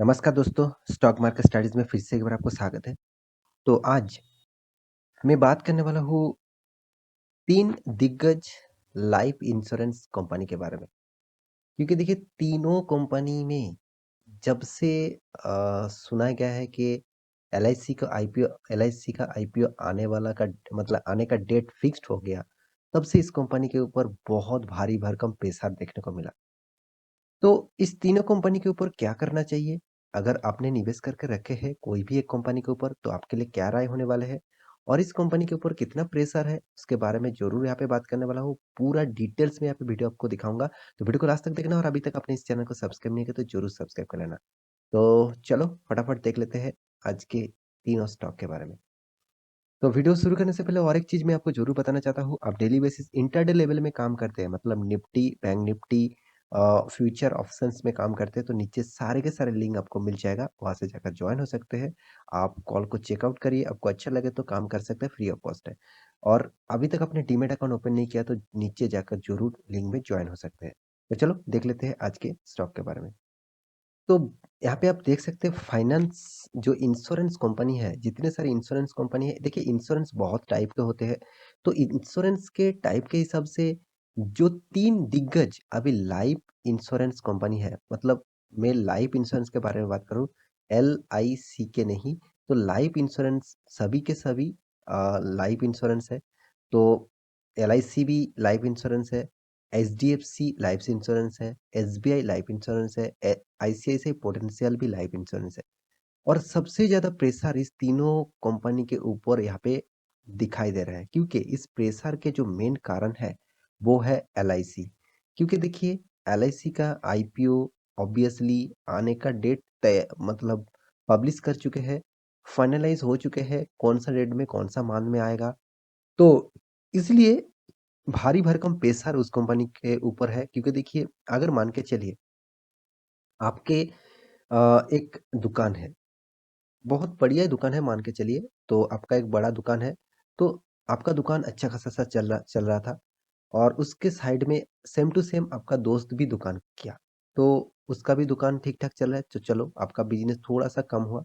नमस्कार दोस्तों, stock market studies में फिर से एक बार आपको स्वागत है। तो आज मैं बात करने वाला हूँ 3 दिग्गज लाइफ इंश्योरेंस कंपनी के बारे में। क्योंकि देखिए तीनों कंपनी में जब से सुना गया है कि एलआईसी का आईपीओ आने वाला का मतलब आने का डेट फिक्स्ड हो गया, तब से इस कंपनी के ऊपर बहुत भारी भरकम प्रेशर देखने को मिला। तो इस तीनों कंपनी के ऊपर क्या करना चाहिए? अगर आपने निवेश करके रखे हैं कोई भी एक कंपनी के ऊपर तो आपके लिए क्या राय होने वाले हैं? और इस कंपनी के ऊपर कितना प्रेशर है उसके बारे में ज़रूर यहाँ पे बात करने वाला हूँ। पूरा डिटेल्स में यहाँ पे वीडियो आपको दिखाऊँगा। तो वीडियो को लास्ट तक देखना और अभी तक आपने इस चैनल को सब्सक्राइब नहीं किया तो ज़रूर सब्सक्राइब कर लेना। तो चलो फटाफट देख लेते हैं आज के तीनों स्टॉक के बारे में। तो वीडियो शुरू करने से पहले और एक चीज़ मैं आपको ज़रूर बताना चाहता हूँ, आप डेली बेसिस इंट्राडे लेवल में काम करते हैं मतलब Nifty, bank Nifty future options में काम करते हैं तो नीचे सारे के सारे लिंक आपको मिल जाएगा, वहाँ से जाकर जॉइन हो सकते हैं। आप कॉल को चेकआउट करिए, आपको अच्छा लगे तो काम कर सकते हैं, फ्री ऑफ कॉस्ट है। और अभी तक आपने डीमैट अकाउंट ओपन नहीं किया तो नीचे जाकर ज़रूर लिंक में जॉइन हो सकते हैं। तो चलो देख लेते हैं आज के स्टॉक के बारे में। तो यहाँ पे आप देख सकते हैं फाइनेंस जो इंश्योरेंस कंपनी है, जितने सारे इंश्योरेंस कंपनी है, देखिए इंश्योरेंस बहुत टाइप के होते हैं। तो इंश्योरेंस के टाइप के हिसाब से जो 3 दिग्गज अभी लाइफ इंश्योरेंस कंपनी है, मतलब मैं लाइफ इंश्योरेंस के बारे में बात करूँ, एलआईसी के नहीं, तो लाइफ इंश्योरेंस सभी के सभी लाइफ इंश्योरेंस है। तो एलआईसी भी लाइफ इंश्योरेंस है, एचडीएफसी लाइफ इंश्योरेंस है, एसबीआई लाइफ इंश्योरेंस है, आईसीआईसीआई पोटेंशियल भी लाइफ इंश्योरेंस है। और सबसे ज़्यादा प्रेशर इस तीनों कंपनी के ऊपर यहाँ पे दिखाई दे रहा है क्योंकि इस प्रेशर के जो मेन कारण है वो है एलआईसी। क्योंकि देखिए एलआईसी का आईपीओ ऑब्वियसली आने का डेट तय मतलब पब्लिश कर चुके हैं, फाइनलाइज हो चुके हैं कौन सा डेट में कौन सा मंथ में आएगा। तो इसलिए भारी भरकम प्रेशर उस कंपनी के ऊपर है क्योंकि देखिए अगर मान के चलिए आपके एक दुकान है, बहुत बढ़िया दुकान है मान के चलिए, तो आपका एक बड़ा दुकान है, तो आपका दुकान अच्छा खासा सा चल रहा था और उसके साइड में सेम टू सेम आपका दोस्त भी दुकान किया, तो उसका भी दुकान ठीक-ठाक चल रहा है, तो चलो आपका बिज़नेस थोड़ा-सा कम हुआ।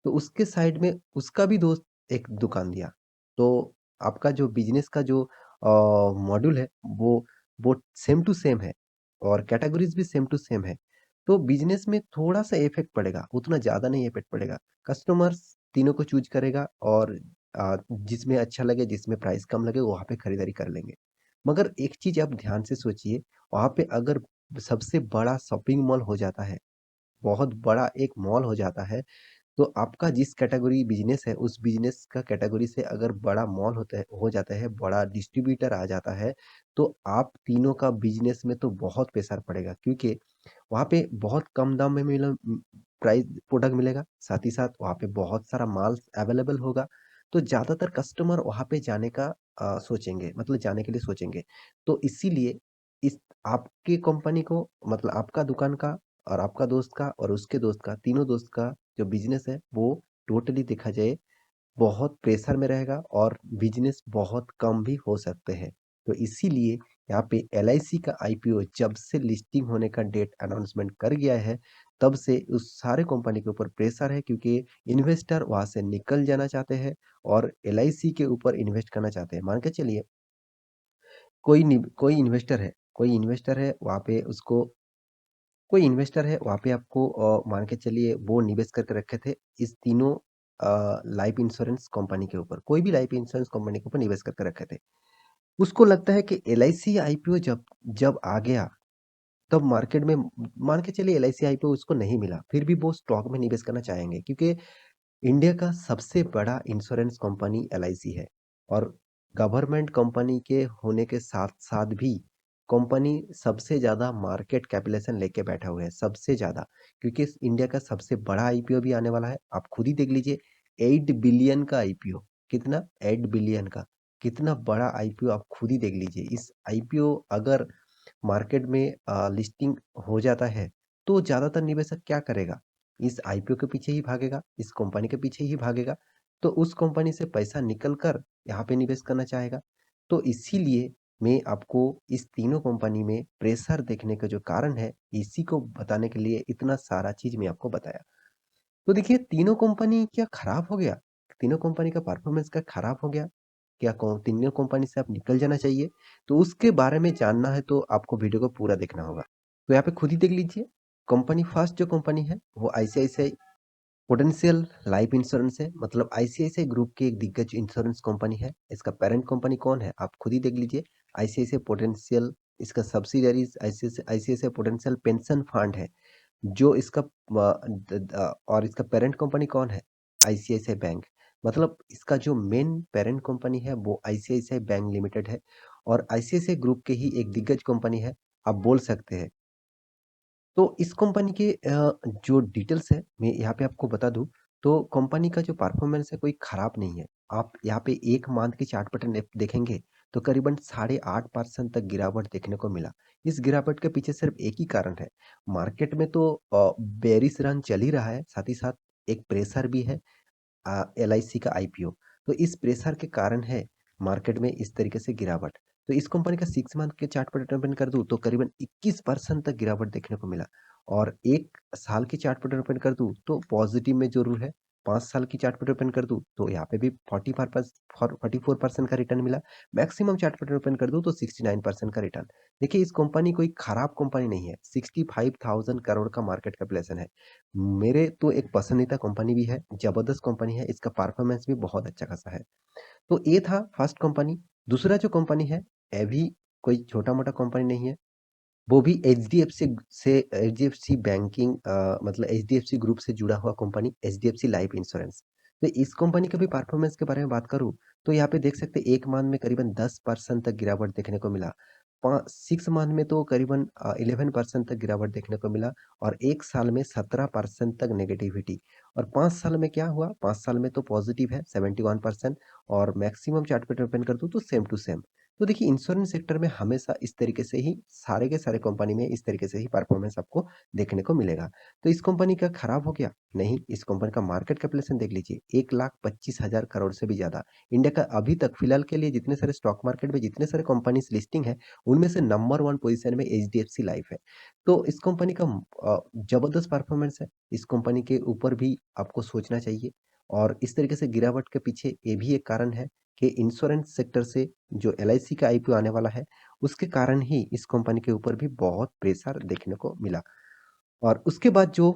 तो उसके साइड में उसका भी दोस्त एक दुकान दिया। तो आपका जो बिज़नेस का जो मॉड्यूल है वो सेम टू सेम है और कैटेगरीज़ भी सेम टू सेम है। तो बिज़नेस में थोड़ा-सा इफ़ेक्ट पड़ेगा, उतना ज़्यादा नहीं इफ़ेक्ट पड़ेगा। कस्टमर्स तीनों को चूज़ करेगा और जिसमें अच्छा लगे, जिसमें प्राइस कम लगे वहाँ पे खरीदारी कर लेंगे। मगर एक चीज़ आप ध्यान से सोचिए, वहाँ पे अगर सबसे बड़ा शॉपिंग मॉल हो जाता है, बहुत बड़ा एक मॉल हो जाता है तो आपका जिस कैटेगरी बिज़नेस है, उस बिज़नेस का कैटेगरी से अगर बड़ा मॉल होता है हो जाता है, बड़ा डिस्ट्रीब्यूटर आ जाता है, तो आप तीनों का बिज़नेस में तो बहुत प्रेशर पड़ेगा क्योंकि वहाँ पे बहुत कम दाम में प्राइस प्रोडक्ट मिलेगा, साथ ही साथ वहाँ पे बहुत सारा माल अवेलेबल होगा, तो ज़्यादातर कस्टमर वहाँ पे जाने का सोचेंगे, मतलब जाने के लिए सोचेंगे। तो इसीलिए इस आपकी कंपनी को मतलब आपका दुकान का और आपका दोस्त का और उसके दोस्त का, तीनों दोस्त का जो बिज़नेस है वो टोटली देखा जाए बहुत प्रेशर में रहेगा और बिज़नेस बहुत कम भी हो सकते हैं। तो इसीलिए यहाँ पे एलआईसी का आईपीओ जब से लिस्टिंग होने का डेट अनाउंसमेंट कर गया है, तब से उस सारे कंपनी के ऊपर प्रेशर है क्योंकि इन्वेस्टर वहाँ से निकल जाना चाहते हैं और एलआईसी के ऊपर इन्वेस्ट करना चाहते हैं। मान के चलिए कोई इन्वेस्टर है वहाँ पे उसको कोई इन्वेस्टर है वहाँ पे आपको मान के चलिए वो निवेश करके रखे थे इस तीनों लाइफ इंश्योरेंस कंपनी के ऊपर, कोई भी लाइफ इंश्योरेंस कंपनी के ऊपर निवेश करके रखे थे। उसको लगता है कि एलआईसी आईपीओ जब जब आ गया, तब मार्केट में मान के चलिए एलआईसी आईपीओ उसको नहीं मिला, फिर भी वो स्टॉक में निवेश करना चाहेंगे क्योंकि इंडिया का सबसे बड़ा इंश्योरेंस कंपनी एलआईसी है और गवर्नमेंट कंपनी के होने के साथ-साथ भी कंपनी सबसे ज़्यादा मार्केट कैपिटलाइजेशन लेके बैठा हुआ है, सबसे ज़्यादा क्योंकि इंडिया का सबसे बड़ा आईपीओ भी आने वाला है। आप खुद ही देख लीजिए 8 बिलियन का आईपीओ, कितना? 8 बिलियन का, कितना बड़ा आईपीओ आप खुद ही देख लीजिए। इस आईपीओ अगर मार्केट में लिस्टिंग हो जाता है, तो ज़्यादातर निवेशक क्या करेगा? इस आईपीओ के पीछे ही भागेगा, इस कंपनी के पीछे ही भागेगा, तो उस कंपनी से पैसा निकल कर यहाँ पे निवेश करना चाहेगा। तो इसीलिए मैं आपको इस तीनों कंपनी में प्रेशर देखने का जो कारण है, इसी को बताने के लिए इतना सारा चीज़ मैं आपको बताया। तो देखिए तीनों कंपनी क्या खराब हो गया? तीनों कंपनी का परफॉर्मेंस क्या खराब हो गया? क्या तीनों कंपनी से आप निकल जाना चाहिए? तो उसके बारे में जानना है तो आपको वीडियो को पूरा देखना होगा। तो यहाँ पे खुद ही देख लीजिए, कंपनी फर्स्ट जो कंपनी है वो आईसीआईसीआई पोटेंशियल लाइफ इंश्योरेंस है, मतलब आईसीआईसीआई ग्रुप की एक दिग्गज इंश्योरेंस कंपनी है। इसका पेरेंट कंपनी कौन है? आप खुद ही देख लीजिए, आईसीआईसीआई पोटेंशियल। इसका subsidiaries ICICI ICICI potential pension fund है। जो इसका और इसका पेरेंट कंपनी कौन है? ICICI bank. मतलब इसका जो मेन पेरेंट कंपनी है वो आईसीआईसीआई बैंक लिमिटेड है और आईसीआईसीआई ग्रुप के ही एक दिग्गज कंपनी है, आप बोल सकते हैं। तो इस कंपनी के जो डिटेल्स है मैं यहाँ पे आपको बता दूँ, तो कंपनी का जो परफॉर्मेंस है कोई खराब नहीं है। आप यहाँ पे 1 मंथ की चार्ट पैटर्न देखेंगे तो करीबन 8.5% तक गिरावट देखने को मिला। इस गिरावट के पीछे सिर्फ एक ही कारण है, मार्केट में तो बेयरिश रन चल ही रहा है, साथ ही साथ एक प्रेशर भी है, एलआईसी का आईपीओ। तो इस प्रेशर के कारण है मार्केट में इस तरीके से गिरावट। तो इस कंपनी का 6 मंथ के चार्ट पर ओपन कर दूं तो करीबन 21% तक गिरावट देखने को मिला और 1 साल की चार्ट पर ओपन कर दूं तो पॉजिटिव में जरूर है। 5 साल की चार्ट पर ओपन कर दूं तो यहाँ पे भी 44% का रिटर्न मिला। मैक्सिमम चार्ट पर ओपन कर दूं तो 69% का रिटर्न। देखिए इस कंपनी कोई खराब कंपनी नहीं है, 65,000 करोड़ का मार्केट कैपिटलाइजेशन है। मेरे तो एक पसंदीदा कंपनी भी है, जबरदस्त कंपनी है, इसका परफॉर्मेंस भी बहुत अच्छा खासा है। तो ये था फर्स्ट कंपनी। दूसरा जो कंपनी है, ये भी कोई छोटा-मोटा कंपनी नहीं है, वो भी एचडीएफसी बैंकिंग मतलब एचडीएफसी ग्रुप से जुड़ा हुआ कंपनी, एचडीएफसी लाइफ इंश्योरेंस। तो इस कंपनी के भी परफॉर्मेंस के बारे में बात करूँ, तो यहाँ पे देख सकते हैं 1 मंथ में करीबन 10% तक गिरावट देखने को मिला। 6 मंथ में तो करीबन 11% तक गिरावट देखने को मिला और 1 साल में 17% तक नेगेटिविटी और 5 साल में क्या हुआ? 5 साल में तो पॉजिटिव है 71% और मैक्सिमम चार्ट पैटर्न ओपन कर दूँ तो सेम टू सेम। तो देखिए इंश्योरेंस सेक्टर में हमेशा इस तरीके से ही सारे के सारे कंपनी में इस तरीके से ही परफॉर्मेंस आपको देखने को मिलेगा। तो इस कंपनी का खराब हो गया? नहीं, इस कंपनी का मार्केट कैपिटलाइजेशन देख लीजिए 1,25,000 करोड़ से भी ज़्यादा। इंडिया का अभी तक फिलहाल के लिए जितने सारे स्टॉक मार्केट में जितने सारे कंपनीज लिस्टिंग है, उनमें से नंबर 1 पोजीशन में एचडीएफसी लाइफ है। तो इस कंपनी का जबरदस्त परफॉर्मेंस है। इस कंपनी के ऊपर भी आपको सोचना चाहिए और इस तरीके से गिरावट के पीछे ये भी एक कारण है कि इंश्योरेंस सेक्टर से जो एलआईसी का आईपीओ आने वाला है, उसके कारण ही इस कंपनी के ऊपर भी बहुत प्रेशर देखने को मिला। और उसके बाद जो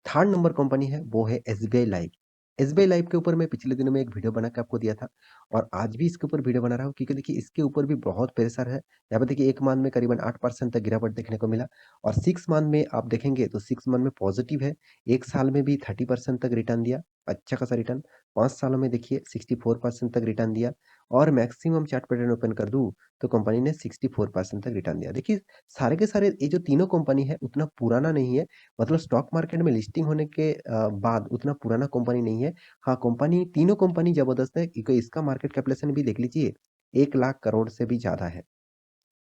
थर्ड नंबर कंपनी है वो है एसबीआई लाइफ। एसबीआई लाइफ के ऊपर मैं पिछले दिनों में एक वीडियो बना के आपको दिया था और आज भी इसके ऊपर वीडियो बना रहा हूँ क्योंकि देखिए इसके ऊपर भी बहुत प्रेशर है। यहाँ पे देखिए 1 मंथ में करीबन 8% तक गिरावट देखने को मिला और 6 मंथ में आप देखेंगे तो 6 मंथ में पॉजिटिव है। 1 साल में भी 30% तक रिटर्न दिया, अच्छा खासा रिटर्न। 5 सालों में देखिए 64% तक रिटर्न दिया और मैक्सिमम चार्ट पैटर्न ओपन कर दूँ तो कंपनी ने 64% तक रिटर्न दिया। देखिए सारे के सारे ये जो तीनों कंपनी है उतना पुराना नहीं है, मतलब स्टॉक मार्केट में लिस्टिंग होने के बाद उतना पुराना कंपनी नहीं है। हाँ, कंपनी तीनों कंपनी ज़बरदस्त है क्योंकि इसका मार्केट कैपिटलाइजेशन भी देख लीजिए 1 लाख करोड़ से भी ज़्यादा है।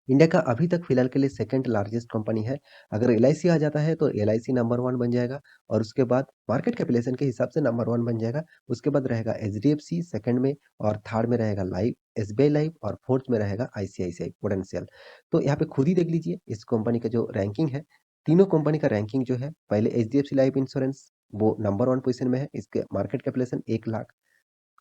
इंडिया का अभी तक फिलहाल के लिए सेकंड लार्जेस्ट कंपनी है। अगर एलआईसी आ जाता है तो एलआईसी नंबर 1 बन जाएगा और उसके बाद मार्केट कैपिटलाइजेशन के हिसाब से नंबर 1 बन जाएगा। उसके बाद रहेगा एचडीएफसी सेकंड में और थर्ड में रहेगा लाइफ एसबीआई लाइफ और फोर्थ में रहेगा आईसीआईसीआई प्रूडेंशियल। तो यहाँ पे खुद ही देख लीजिए इस कंपनी का जो रैंकिंग है, तीनों कंपनी का रैंकिंग जो है, पहले एचडीएफसी लाइफ इंश्योरेंस वो नंबर 1 पोज़ीशन में है। इसके मार्केट कैपिटलाइजेशन 1 लाख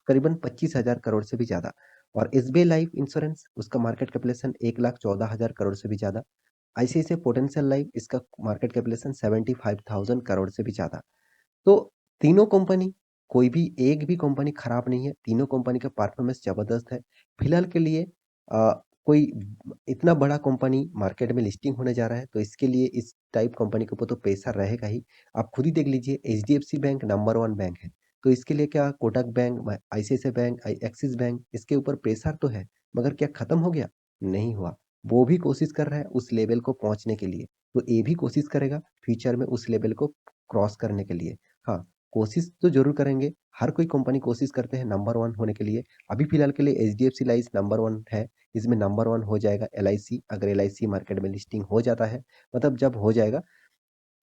करीबन 25,000 करोड़ से भी ज़्यादा और एसबीआई लाइफ इंश्योरेंस उसका मार्केट कैपिटलाइजेशन 1,14,000 करोड़ से भी ज़्यादा। आईसीआईसीआई प्रूडेंशियल लाइफ इसका मार्केट कैपिटलाइजेशन 75,000 करोड़ से भी ज़्यादा। तो तीनों कंपनी, कोई भी एक भी कंपनी खराब नहीं है, तीनों कंपनी का परफॉर्मेंस ज़बरदस्त है। फिलहाल के लिए कोई इतना बड़ा कंपनी मार्केट में लिस्टिंग होने जा रहा है, तो इसके लिए इस टाइप कंपनी के ऊपर तो प्रेशर रहेगा ही। आप खुद ही देख लीजिए एचडीएफसी बैंक नंबर 1 बैंक है, तो इसके लिए क्या Kotak bank, ICICI bank, axis bank इसके ऊपर प्रेशर तो है, मगर क्या खत्म हो गया? नहीं हुआ। वो भी कोशिश कर रहा है उस लेवल को पहुँचने के लिए, तो ये भी कोशिश करेगा फ्यूचर में उस लेवल को क्रॉस करने के लिए। हाँ, कोशिश तो ज़रूर करेंगे, हर कोई कंपनी कोशिश करते हैं नंबर 1 होने के लिए। अभी फिलहाल के लिए एचडीएफसी लाइफ नंबर 1 है, इसमें नंबर 1 हो जाएगा एलआईसी, अगर एलआईसी मार्केट में लिस्टिंग हो जाता है, मतलब जब हो जाएगा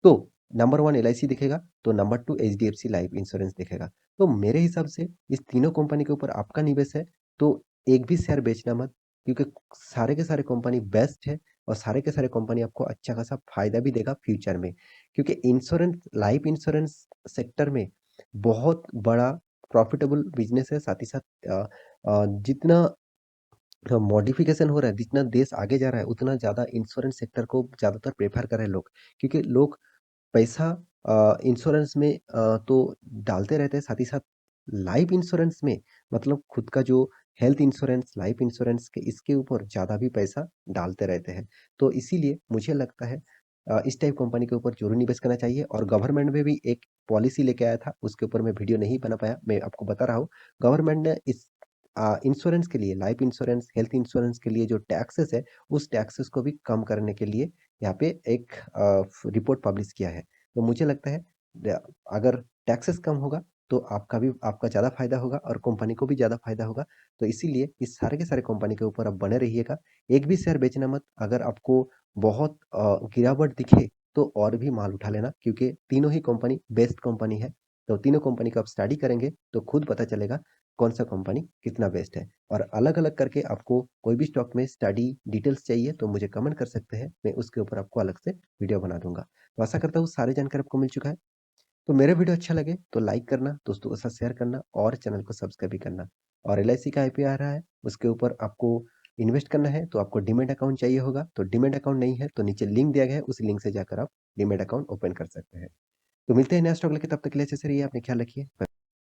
तो नंबर 1 एलआईसी दिखेगा, तो नंबर 2 एचडीएफसी लाइफ इंश्योरेंस दिखेगा। तो मेरे हिसाब से इस तीनों कंपनी के ऊपर आपका निवेश है, तो एक भी शेयर बेचना मत, क्योंकि सारे के सारे कंपनी बेस्ट है और सारे के सारे कंपनी आपको अच्छा खासा फ़ायदा भी देगा फ्यूचर में। क्योंकि इंश्योरेंस लाइफ इंश्योरेंस सेक्टर में बहुत बड़ा प्रॉफ़िटेबल बिज़नेस है, साथ ही साथ जितना मॉडिफ़िकेशन हो रहा है, जितना देश आगे जा रहा है, उतना ज़्यादा इंश्योरेंस सेक्टर को ज़्यादातर प्रेफ़र कर रहे हैं लोग। क्योंकि लोग पैसा इंश्योरेंस में तो डालते रहते हैं, साथ ही साथ लाइफ इंश्योरेंस में मतलब खुद का जो हेल्थ इंश्योरेंस, लाइफ इंश्योरेंस के इसके ऊपर ज़्यादा भी पैसा डालते रहते हैं। तो इसीलिए मुझे लगता है इस टाइप कंपनी के ऊपर ज़रूर निवेश करना चाहिए और गवर्नमेंट में भी एक पॉलिसी लेके आया था, उसके ऊपर मैं वीडियो नहीं बना पाया, मैं आपको बता रहा हूँ। गवर्नमेंट ने इस इंश्योरेंस के लिए, लाइफ इंश्योरेंस, हेल्थ इंश्योरेंस के लिए जो टैक्सेस है, उस टैक्सेस को भी कम करने के लिए यहाँ पे एक रिपोर्ट पब्लिश किया है। तो मुझे लगता है द अगर टैक्सेस कम होगा, तो आपका ज़्यादा फ़ायदा होगा और कंपनी को भी ज़्यादा फ़ायदा होगा। तो इसीलिए इस सारे के सारे कंपनी के ऊपर आप बने रहिएगा। एक भी शेयर बेचना मत, अगर आपको बहुत गिरावट दिखे, तो और भी माल उठा लेना क्योंकि तीनों ही कंपनी बेस्ट कंपनी है। तो तीनों कंपनी का आप स्टडी करेंगे, तो खुद पता चलेगा कौन-सा कंपनी कितना बेस्ट है और अलग-अलग करके आपको कोई भी स्टॉक में स्टडी डिटेल्स चाहिए, तो मुझे कमेंट कर सकते हैं। मैं उसके ऊपर आपको अलग से वीडियो बना दूँगा। तो आशा करता हूँ सारी जानकारी आपको मिल चुका है। तो मेरा वीडियो अच्छा लगे तो लाइक करना, दोस्तों के साथ शेयर करना और चैनल को सब्सक्राइब भी करना। और एलआईसी का आईपीओ आ रहा है, उसके ऊपर आपको इन्वेस्ट करना है तो आपको डीमैट अकाउंट चाहिए होगा। तो डीमैट अकाउंट नहीं है तो नीचे लिंक दिया गया है, उस लिंक से जाकर आप डीमैट अकाउंट ओपन कर सकते हैं। तो मिलते हैं नया स्टॉक लेके, तब तक के लिए अच्छे से रहिए, अपना ख्याल रखिए।